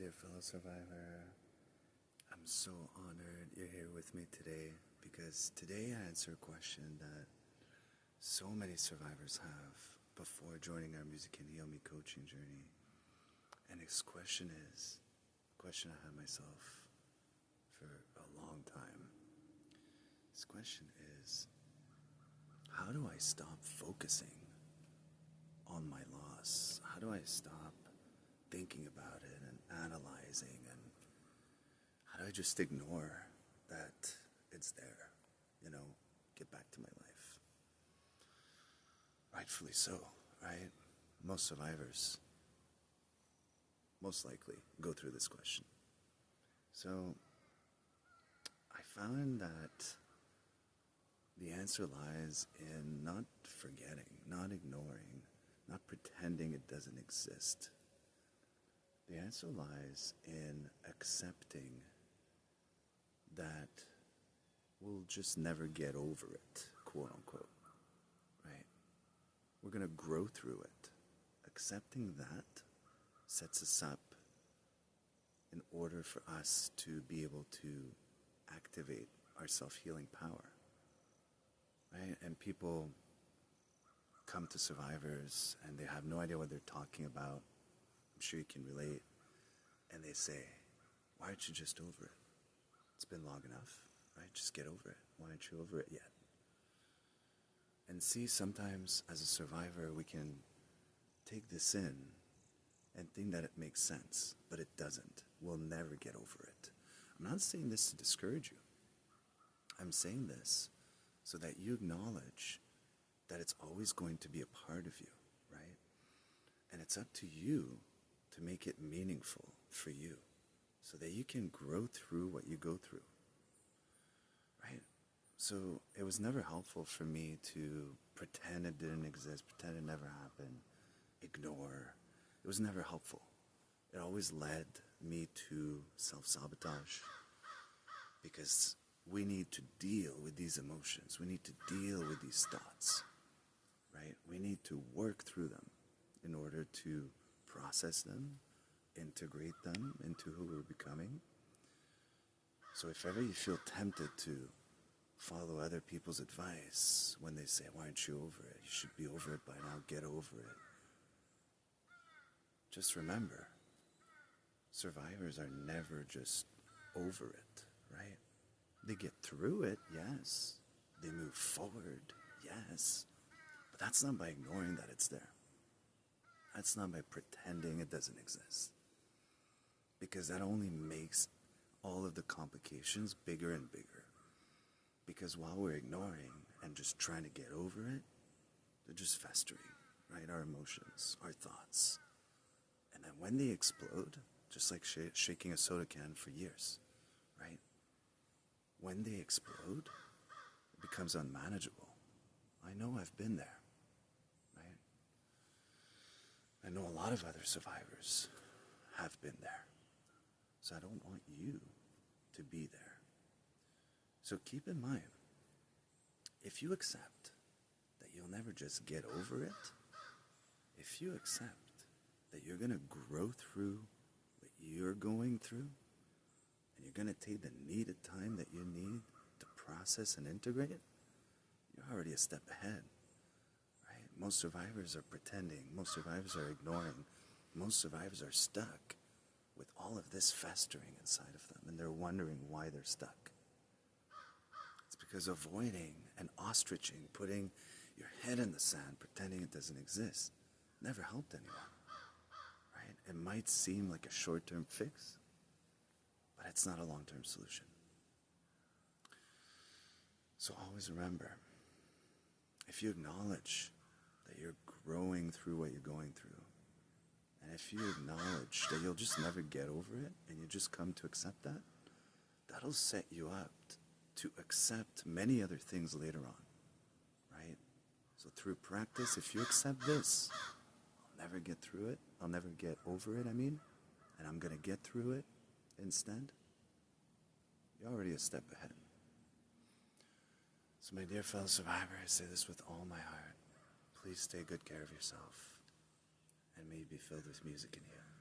dear fellow survivor. I'm so honored you're here with me today because today I answer a question that so many survivors have before joining our Music Can Heal Me coaching journey. And this question is a question I had myself for a long time. This question is, how do I stop focusing on my loss? How do I stop thinking about it and analyzing, and how do I just ignore that it's there, get back to my life? Rightfully so, right? Most survivors most likely go through this question. So I found that the answer lies in not forgetting, not ignoring, not pretending it doesn't exist. The answer lies in accepting that we'll just never get over it, quote unquote, right? We're going to grow through it. Accepting that sets us up in order for us to be able to activate our self-healing power, right? And people come to survivors and they have no idea what they're talking about. I'm sure you can relate. And they say, why aren't you just over it? It's been long enough, right? Just get over it. Why aren't you over it yet? And see, sometimes as a survivor, we can take this in and think that it makes sense, but it doesn't. We'll never get over it. I'm not saying this to discourage you. I'm saying this so that you acknowledge that it's always going to be a part of you, right? And it's up to you to make it meaningful for you so that you can grow through what you go through, right? So it was never helpful for me to pretend it didn't exist, pretend it never happened, ignore. It was never helpful. It always led me to self-sabotage because we need to deal with these emotions. We need to deal with these thoughts, right? We need to work through them in order to process them, integrate them into who we're becoming. So if ever you feel tempted to follow other people's advice when they say, why aren't you over it? You should be over it by now, get over it. Just remember, survivors are never just over it, right? They get through it, yes. They move forward, yes. But that's not by ignoring that it's there. That's not by pretending it doesn't exist. Because that only makes all of the complications bigger and bigger. Because while we're ignoring and just trying to get over it, they're just festering, right? Our emotions, our thoughts. And then when they explode, just like shaking a soda can for years, right? When they explode, it becomes unmanageable. I know I've been there, right? I know a lot of other survivors have been there. So I don't want you to be there. So keep in mind, if you accept that you'll never just get over it, if you accept that you're going to grow through what you're going through, and you're going to take the needed time that you need to process and integrate it, you're already a step ahead, right? Most survivors are pretending. Most survivors are ignoring. Most survivors are stuck with all of this festering inside of them, and they're wondering why they're stuck. It's because avoiding and ostriching, putting your head in the sand, pretending it doesn't exist, never helped anyone, right? It might seem like a short-term fix, but it's not a long-term solution. So always remember, if you acknowledge that you're growing through what you're going through, and if you acknowledge that you'll just never get over it, and you just come to accept that, that'll set you up to accept many other things later on, right? So through practice, if you accept this, I'll never get through it, I'll never get over it, and I'm going to get through it instead, you're already a step ahead. So my dear fellow survivor, I say this with all my heart. Please take good care of yourself, and may you be filled with music in here.